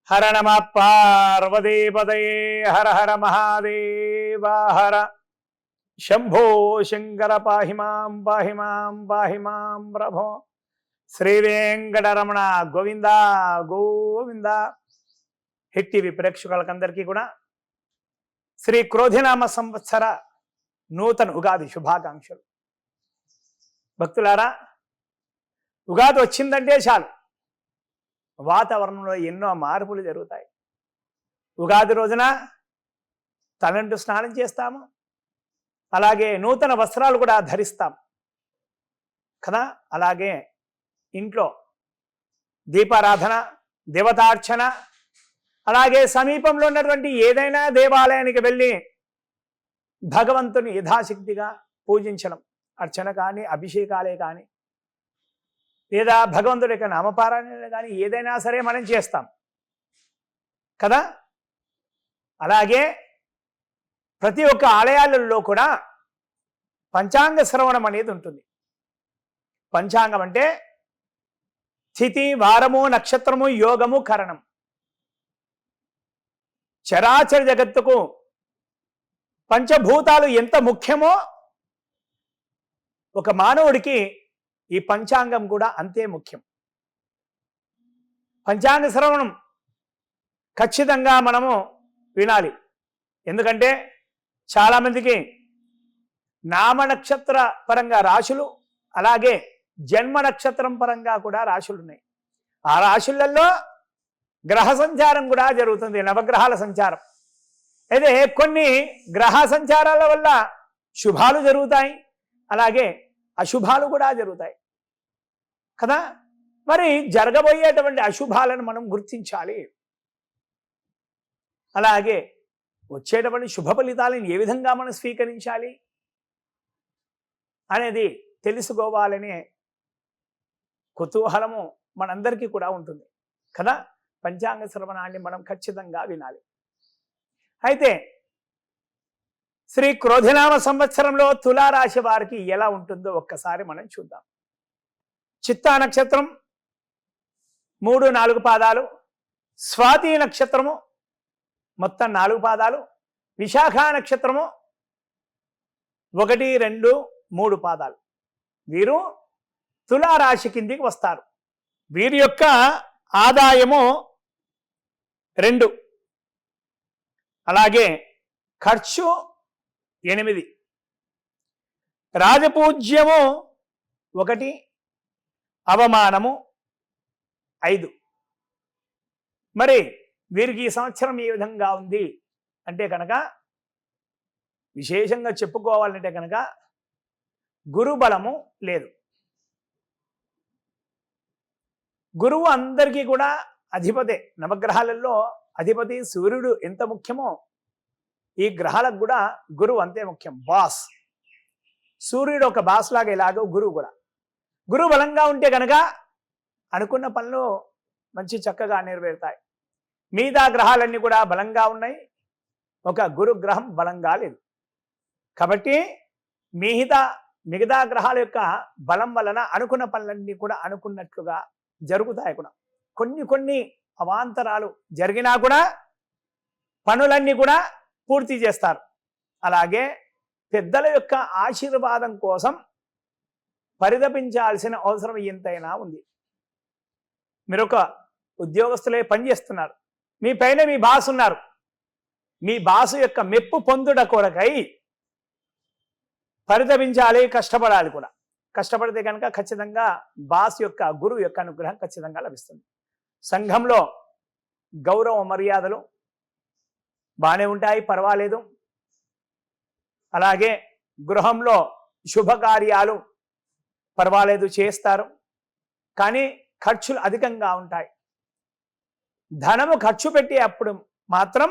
హర నమ పార్వతీపతయే హర హర మహాదేవ హర శంభో శంకర పాహి మాం పాహి మాం పాహి మాం ప్రభో. శ్రీ వెంకటరమణ గోవింద గోవింద. హిట్ టీవీ ప్రేక్షకులకందరికీ కూడా శ్రీ క్రోధినామ సంవత్సర నూతన ఉగాది శుభాకాంక్షలు. భక్తులారా, ఉగాది వచ్చిందంటే చాలు వాతావరణంలో ఎన్నో మార్పులు జరుగుతాయి. ఉగాది రోజున తలంటు స్నానం చేస్తాము, అలాగే నూతన వస్త్రాలు కూడా ధరిస్తాం కదా. అలాగే ఇంట్లో దీపారాధన, దేవతార్చన, అలాగే సమీపంలో ఉన్నటువంటి ఏదైనా దేవాలయానికి వెళ్ళి భగవంతుని యథాశక్తిగా పూజించడం, అర్చన కానీ అభిషేకాలే కానీ లేదా భగవంతుడి యొక్క నామపారాయణ కానీ ఏదైనా సరే మనం చేస్తాం కదా. అలాగే ప్రతి ఒక్క ఆలయాలలో కూడా పంచాంగ శ్రవణం అనేది ఉంటుంది. పంచాంగం అంటే తిథి, వారము, నక్షత్రము, యోగము, కరణం. చరాచర జగత్తుకు పంచభూతాలు ఎంత ముఖ్యమో ఒక మానవుడికి ఈ పంచాంగం కూడా అంతే ముఖ్యం. పంచాంగ శ్రవణం ఖచ్చితంగా మనము వినాలి. ఎందుకంటే చాలామందికి నామ నక్షత్ర పరంగా రాశులు, అలాగే జన్మ నక్షత్రం పరంగా కూడా రాశులు ఉన్నాయి. ఆ రాశులలో గ్రహ సంచారం కూడా జరుగుతుంది, నవగ్రహాల సంచారం. అయితే కొన్ని గ్రహ సంచారాల వల్ల శుభాలు జరుగుతాయి, అలాగే అశుభాలు కూడా జరుగుతాయి కదా. మరి జరగబోయేటువంటి అశుభాలను మనం గుర్తించాలి. అలాగే వచ్చేటువంటి శుభ ఫలితాలను ఏ విధంగా మనం స్వీకరించాలి అనేది తెలుసుకోవాలనే కుతూహలము మనందరికీ కూడా ఉంటుంది కదా. పంచాంగ శ్రవణాన్ని మనం ఖచ్చితంగా వినాలి. అయితే శ్రీ క్రోధినామ సంవత్సరంలో తులారాశి వారికి ఎలా ఉంటుందో ఒక్కసారి మనం చూద్దాం. చిత్తా నక్షత్రం 3-4 పాదాలు, స్వాతి నక్షత్రము మొత్తం 4 పాదాలు, విశాఖ నక్షత్రము 1, 2, 3 పాదాలు. వీరు తులారాశి కిందికి వస్తారు. వీరి యొక్క ఆదాయము 2, అలాగే ఖర్చు 8, రాజపూజ్యము 1, అవమానము 5. మరి వీరికి ఈ సంవత్సరం ఏ విధంగా ఉంది అంటే కనుక విశేషంగా చెప్పుకోవాలంటే కనుక గురు బలము లేదు. గురువు అందరికీ కూడా అధిపతే. నవగ్రహాలలో అధిపతి సూర్యుడు ఎంత ముఖ్యమో ఈ గ్రహాలకు కూడా గురువు అంతే ముఖ్యం, బాస్. సూర్యుడు ఒక బాస్ లాగా ఇలాగో గురువు కూడా. గురువు బలంగా ఉంటే కనుక అనుకున్న పనులు మంచి చక్కగా నెరవేరుతాయి. మిగతా గ్రహాలన్నీ కూడా బలంగా ఉన్నాయి, ఒక గురు గ్రహం బలంగా లేదు. కాబట్టి మిగతా గ్రహాల యొక్క బలం వలన అనుకున్న పనులన్నీ కూడా అనుకున్నట్లుగా జరుగుతాయి. కూడా కొన్ని అవాంతరాలు జరిగినా కూడా పనులన్నీ కూడా పూర్తి చేస్తారు. అలాగే పెద్దల యొక్క ఆశీర్వాదం కోసం పరితపించాల్సిన అవసరం ఎంతైనా ఉంది. మీరు ఒక ఉద్యోగస్తులే పనిచేస్తున్నారు, మీ పైన మీ బాస్ ఉన్నారు. మీ బాసు యొక్క మెప్పు పొందుట కొరకై పరితపించాలి, కష్టపడాలి కూడా. కష్టపడితే కనుక ఖచ్చితంగా బాస్ యొక్క గురువు యొక్క అనుగ్రహం ఖచ్చితంగా లభిస్తుంది. సంఘంలో గౌరవ మర్యాదలు బాగానే ఉంటాయి, పర్వాలేదు. అలాగే గృహంలో శుభకార్యాలు పర్వాలేదు, చేస్తారు. కానీ ఖర్చులు అధికంగా ఉంటాయి. ధనము ఖర్చు పెట్టే అప్పుడు మాత్రం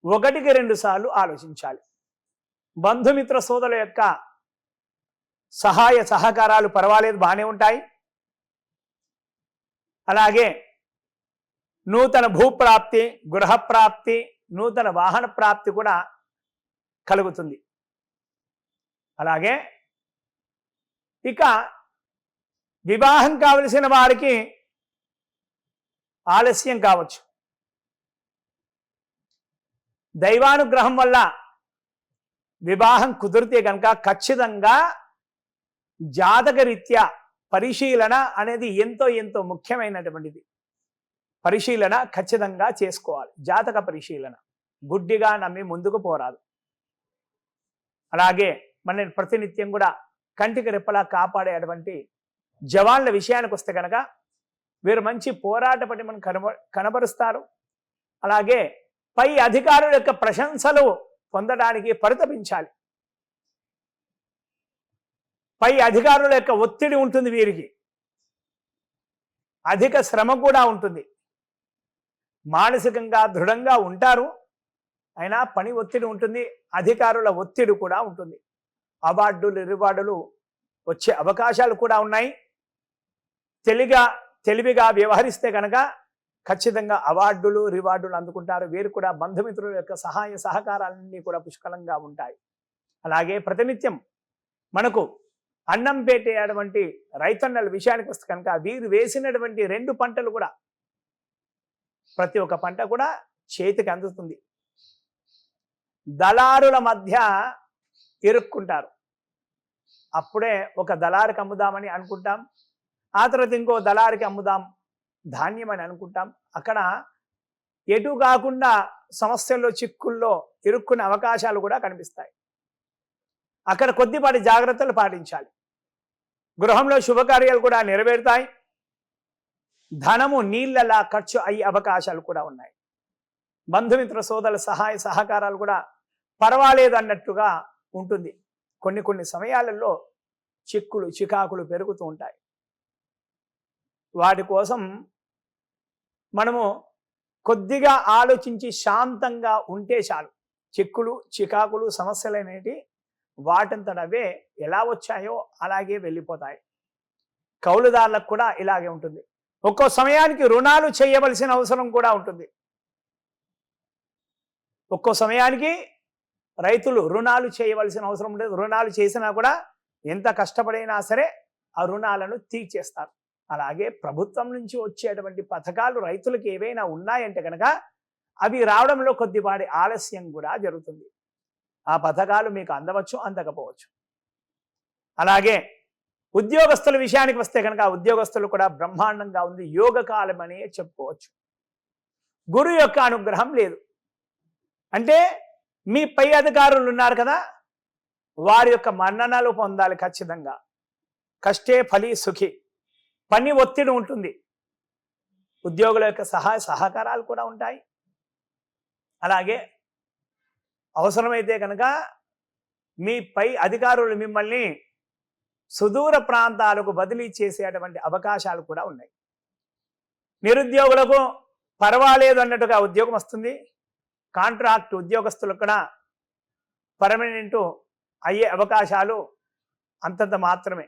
1కి 2 సార్లు ఆలోచించాలి. బంధుమిత్ర సోదరుల యొక్క సహాయ సహకారాలు పర్వాలేదు, బాగానే ఉంటాయి. అలాగే నూతన భూప్రాప్తి, గృహప్రాప్తి, నూతన వాహన ప్రాప్తి కూడా కలుగుతుంది. అలాగే ఇక వివాహం కావలసిన వారికి ఆలస్యం కావచ్చు. దైవానుగ్రహం వల్ల వివాహం కుదిరితే కనుక ఖచ్చితంగా జాతకరీత్యా పరిశీలన అనేది ఎంతో ఎంతో ముఖ్యమైనటువంటిది. పరిశీలన ఖచ్చితంగా చేసుకోవాలి. జాతక పరిశీలన గుడ్డిగా నమ్మి ముందుకు పోరాదు. అలాగే మన ప్రతినిత్యం కూడా కంటికి రెప్పలా కాపాడేటువంటి జవాన్ల విషయానికి వస్తే కనుక వీరు మంచి పోరాట పటిమను కనబరుస్తారు. అలాగే పై అధికారుల యొక్క ప్రశంసలు పొందడానికి పరితపించాలి. పై అధికారుల యొక్క ఒత్తిడి ఉంటుంది, వీరికి అధిక శ్రమ కూడా ఉంటుంది. మానసికంగా దృఢంగా ఉంటారు, అయినా పని ఒత్తిడి ఉంటుంది, అధికారుల ఒత్తిడి కూడా ఉంటుంది. అవార్డులు రివార్డులు వచ్చే అవకాశాలు కూడా ఉన్నాయి. తెలివిగా వ్యవహరిస్తే కనుక ఖచ్చితంగా అవార్డులు రివార్డులు అందుకుంటారు. వీరు కూడా బంధుమిత్రుల యొక్క సహాయ సహకారాలన్నీ కూడా పుష్కలంగా ఉంటాయి. అలాగే ప్రతినిత్యం మనకు అన్నం పెట్టేటువంటి రైతన్నల విషయానికి వస్తే కనుక వీరు వేసినటువంటి 2 పంటలు కూడా ప్రతి ఒక్క పంట కూడా చేతికి అందుతుంది. దళారుల మధ్య ఇరుక్కుంటారు. అప్పుడే ఒక దళారికి అమ్ముదామని అనుకుంటాం, ఆ తర్వాత ఇంకో దళారికి అమ్ముదాం ధాన్యం అని అనుకుంటాం. అక్కడ ఎటు కాకుండా సమస్యల్లో చిక్కుల్లో ఇరుక్కునే అవకాశాలు కూడా కనిపిస్తాయి. అక్కడ కొద్దిపాటి జాగ్రత్తలు పాటించాలి. గృహంలో శుభకార్యాలు కూడా నెరవేరుతాయి. ధనము నీళ్ళలా ఖర్చు అయ్యే అవకాశాలు కూడా ఉన్నాయి. బంధుమిత్ర సోదరుల సహాయ సహకారాలు కూడా పర్వాలేదు అన్నట్టుగా ఉంటుంది. కొన్ని సమయాలలో చిక్కులు చికాకులు పెరుగుతూ ఉంటాయి. వాటి కోసం మనము కొద్దిగా ఆలోచించి శాంతంగా ఉంటే చాలు. చిక్కులు చికాకులు సమస్యలు అనేవి వాటంతటవే ఎలా వచ్చాయో అలాగే వెళ్ళిపోతాయి. కౌలుదారులకు కూడా ఇలాగే ఉంటుంది. ఒక్కో సమయానికి రుణాలు చేయవలసిన అవసరం కూడా ఉంటుంది. ఒక్కో సమయానికి రైతులు రుణాలు చేయవలసిన అవసరం ఉండదు. రుణాలు చేసినా కూడా ఎంత కష్టపడైనా సరే ఆ రుణాలను తీర్చేస్తారు. అలాగే ప్రభుత్వం నుంచి వచ్చేటువంటి పథకాలు రైతులకు ఏవైనా ఉన్నాయంటే కనుక అవి రావడంలో కొద్దిపాటి ఆలస్యం కూడా జరుగుతుంది. ఆ పథకాలు మీకు అందవచ్చు, అందకపోవచ్చు. అలాగే ఉద్యోగస్తుల విషయానికి వస్తే కనుక ఉద్యోగస్తులు కూడా బ్రహ్మాండంగా ఉంది. యోగకాలం అనే చెప్పుకోవచ్చు. గురు యొక్క అనుగ్రహం లేదు అంటే మీ పై అధికారులు ఉన్నారు కదా, వారి యొక్క మన్ననలు పొందాలి ఖచ్చితంగా. కష్టే ఫలి సుఖి, పని ఒత్తిడి ఉంటుంది. ఉద్యోగుల యొక్క సహాయ సహకారాలు కూడా ఉంటాయి. అలాగే అవసరమైతే కనుక మీ పై అధికారులు మిమ్మల్ని సుదూర ప్రాంతాలకు బదిలీ చేసేటువంటి అవకాశాలు కూడా ఉన్నాయి. నిరుద్యోగులకు పర్వాలేదు అన్నట్టుగా ఉద్యోగం వస్తుంది. కాంట్రాక్ట్ ఉద్యోగస్తులకు కూడా పర్మనెంట్ అయ్యే అవకాశాలు అంతంత మాత్రమే.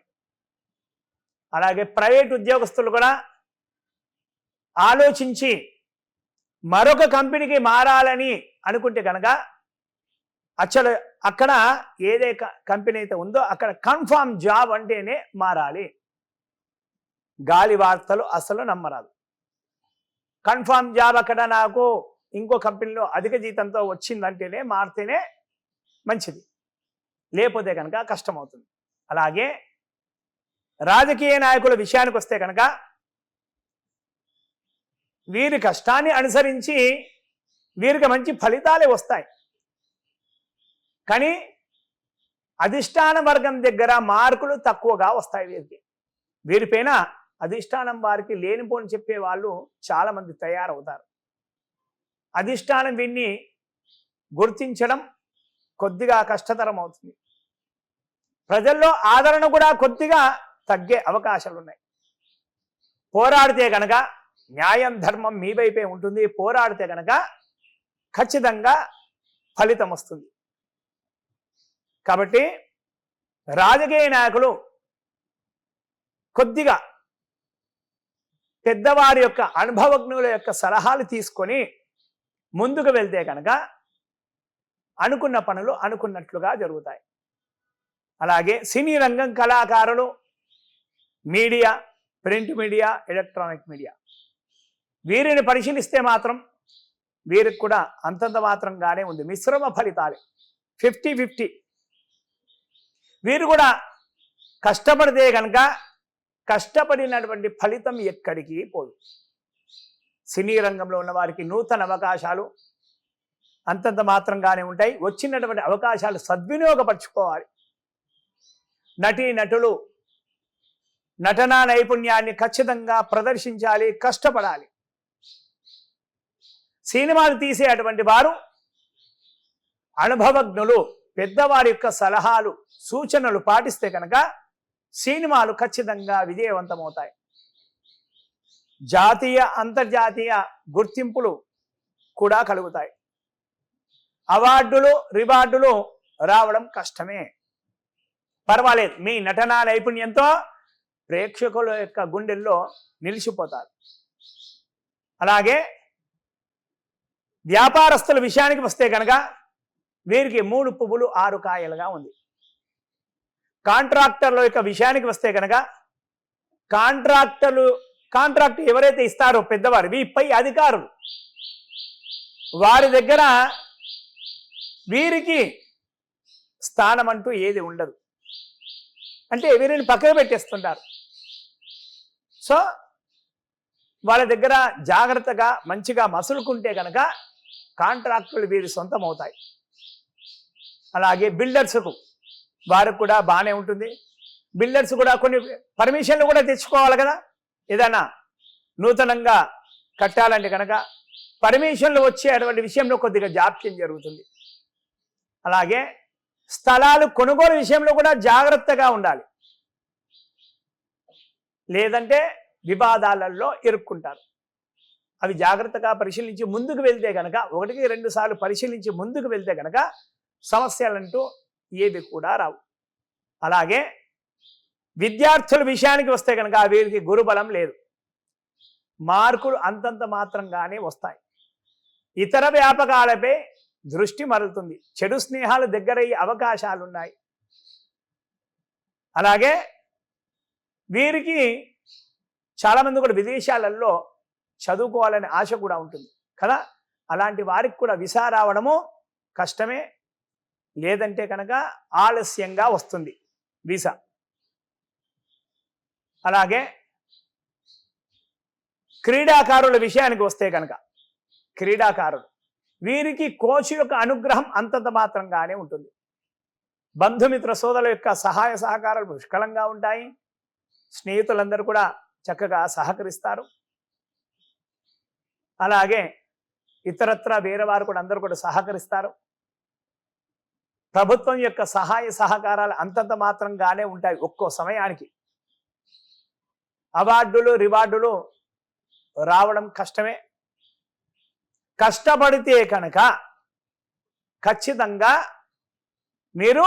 అలాగే ప్రైవేట్ ఉద్యోగస్తులు కూడా ఆలోచించి మరొక కంపెనీకి మారాలని అనుకుంటే కనుక అక్కడ ఏదే కంపెనీ అయితే ఉందో అక్కడ కన్ఫర్మ్ జాబ్ అంటేనే మారాలి. గాలి వార్తలు అసలు నమ్మరాదు. కన్ఫర్మ్ జాబ్ అక్కడ నాకు ఇంకో కంపెనీలో అధిక జీతంతో వచ్చిందంటేనే మారితేనే మంచిది, లేకపోతే కనుక కష్టమవుతుంది. అలాగే రాజకీయ నాయకుల విషయానికి వస్తే కనుక వీరి కష్టాన్ని అనుసరించి వీరికి మంచి ఫలితాలే వస్తాయి. కానీ అధిష్టాన వర్గం దగ్గర మార్కులు తక్కువగా వస్తాయి. వీరిపైన అధిష్టానం వారికి లేనిపోని చెప్పే వాళ్ళు చాలా మంది తయారవుతారు. అధిష్టానం వీన్ని గుర్తించడం కొద్దిగా కష్టతరం అవుతుంది. ప్రజల్లో ఆదరణ కూడా కొద్దిగా తగ్గే అవకాశాలు ఉన్నాయి. పోరాడితే కనుక న్యాయం ధర్మం మీ వైపే ఉంటుంది. పోరాడితే కనుక ఖచ్చితంగా ఫలితం వస్తుంది. కాబట్టి రాజకీయ నాయకులు కొద్దిగా పెద్దవారి యొక్క అనుభవజ్ఞుల యొక్క సలహాలు తీసుకొని ముందుకు వెళ్తే కనుక అనుకున్న పనులు అనుకున్నట్లుగా జరుగుతాయి. అలాగే సినీ రంగం కళాకారులు, media, print media, electronic media వీరిని పరిశీలిస్తే మాత్రం వీరికి కూడా అంతంత మాత్రంగానే ఉంది, మిశ్రమ ఫలితాలే, 50-50. వీరు కూడా కష్టపడితే కనుక కష్టపడినటువంటి ఫలితం ఎక్కడికి పోదు. సినీ రంగంలో ఉన్న వారికి నూతన అవకాశాలు అంతంత మాత్రంగానే ఉంటాయి. వచ్చినటువంటి అవకాశాలు సద్వినియోగపరచుకోవాలి. నటులు నటనా నైపుణ్యాన్ని ఖచ్చితంగా ప్రదర్శించాలి, కష్టపడాలి. సినిమాలు తీసే అటువంటి వారు అనుభవజ్ఞులు, పెద్దవారి యొక్క సలహాలు సూచనలు పాటిస్తే కనుక సినిమాలు ఖచ్చితంగా విజయవంతమవుతాయి. జాతీయ అంతర్జాతీయ గుర్తింపులు కూడా కలుగుతాయి. అవార్డులు రివార్డులు రావడం కష్టమే, పర్వాలేదు. మీ నటనా నైపుణ్యంతో ప్రేక్షకుల యొక్క గుండెల్లో నిలిచిపోతారు. అలాగే వ్యాపారస్తుల విషయానికి వస్తే కనుక వీరికి 3 పువ్వులు 6 కాయలుగా ఉంది. కాంట్రాక్టర్ల యొక్క విషయానికి వస్తే కనుక కాంట్రాక్ట్ ఎవరైతే ఇస్తారో పెద్దవారు, వీపై అధికారులు, వారి దగ్గర వీరికి స్థానం అంటూ ఏది ఉండదు. అంటే వీరిని పక్కన పెట్టేస్తుంటారు. సో వాళ్ళ దగ్గర జాగ్రత్తగా మంచిగా మసులుకుంటే కనుక కాంట్రాక్టులు వీరి సొంతం అవుతాయి. అలాగే బిల్డర్స్కు వారికి కూడా బాగానే ఉంటుంది. బిల్డర్స్ కూడా కొన్ని పర్మిషన్లు కూడా తెచ్చుకోవాలి కదా. ఏదైనా నూతనంగా కట్టాలంటే కనుక పర్మిషన్లు వచ్చే అటువంటి విషయంలో కొద్దిగా జాప్యం జరుగుతుంది. అలాగే స్థలాలు కొనుగోలు విషయంలో కూడా జాగ్రత్తగా ఉండాలి, లేదంటే వివాదాలలో ఇరుక్కుంటారు. అవి జాగ్రత్తగా పరిశీలించి ముందుకు వెళ్తే కనుక, 1-2 సార్లు పరిశీలించి ముందుకు వెళ్తే కనుక సమస్యలంటూ ఏవి కూడా రావు. అలాగే విద్యార్థుల విషయానికి వస్తే కనుక వీరికి గురుబలం లేదు, మార్కులు అంతంత మాత్రంగానే వస్తాయి. ఇతర వ్యాపకాలపై దృష్టి మరలుతుంది. చెడు స్నేహాలు దగ్గరయ్యే అవకాశాలున్నాయి. అలాగే వీరికి చాలామంది కూడా విదేశాలలో చదువుకోవాలనే ఆశ కూడా ఉంటుంది కదా. అలాంటి వారికి కూడా వీసా రావడము కష్టమే, లేదంటే కనుక ఆలస్యంగా వస్తుంది వీసా. అలాగే క్రీడాకారుల విషయానికి వస్తే కనుక క్రీడాకారులు వీరికి కోచ్ యొక్క అనుగ్రహం అంతంత మాత్రంగానే ఉంటుంది. బంధుమిత్ర సోదరుల యొక్క సహాయ సహకారాలు పుష్కలంగా ఉంటాయి. స్నేహితులందరూ కూడా చక్కగా సహకరిస్తారు. అలాగే ఇతరత్ర వేరే వారు కూడా అందరూ కూడా సహకరిస్తారు. ప్రభుత్వం యొక్క సహాయ సహకారాలు అంతంత మాత్రంగానే ఉంటాయి. ఒక్కో సమయానికి అవార్డులు రివార్డులు రావడం కష్టమే. కష్టపడితే కనుక ఖచ్చితంగా మీరు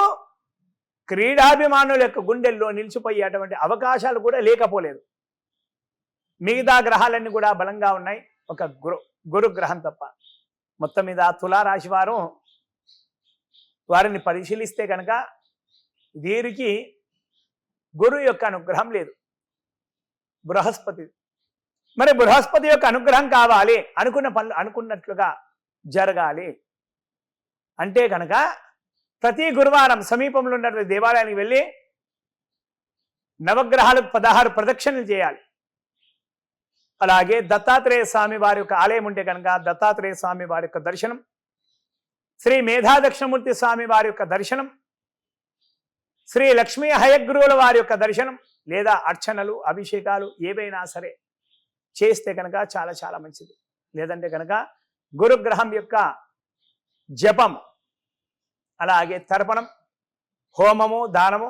క్రీడాభిమానుల యొక్క గుండెల్లో నిలిచిపోయేటువంటి అవకాశాలు కూడా లేకపోలేదు. మిగతా గ్రహాలన్నీ కూడా బలంగా ఉన్నాయి, ఒక గురు గ్రహం తప్ప. మొత్తం మీద తులారాశి వారిని పరిశీలిస్తే కనుక వీరికి గురు యొక్క అనుగ్రహం లేదు, బృహస్పతి. మరి బృహస్పతి యొక్క అనుగ్రహం కావాలి, అనుకున్న పనులు అనుకున్నట్లుగా జరగాలి అంటే కనుక ప్రతి గురువారం సమీపంలో ఉన్న దేవాలయానికి వెళ్ళి నవగ్రహాలకు 16 ప్రదక్షిణలు చేయాలి. అలాగే దత్తాత్రేయ స్వామి వారి యొక్క ఆలయం ఉంటే కనుక దత్తాత్రేయ స్వామి వారి యొక్క దర్శనం, శ్రీ మేధా దక్షిణమూర్తి స్వామి వారి యొక్క దర్శనం, శ్రీ లక్ష్మీ హయగ్రువుల వారి యొక్క దర్శనం, లేదా అర్చనలు అభిషేకాలు ఏవైనా సరే చేస్తే కనుక చాలా చాలా మంచిది. లేదంటే కనుక గురుగ్రహం యొక్క జపం, అలాగే తర్పణం, హోమము, దానము,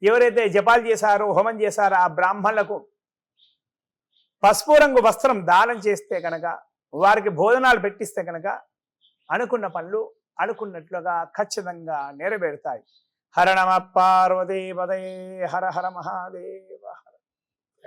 ఎవరైతే జపాలు చేశారో హోమం చేశారో ఆ బ్రాహ్మణులకు పసుపు రంగు వస్త్రం దానం చేస్తే కనుక, వారికి భోజనాలు పెట్టిస్తే కనుక అనుకున్న పనులు అనుకున్నట్లుగా ఖచ్చితంగా నెరవేరుతాయి. హర నమ పార్వతీ పదే, హర హర మహాదేవ్.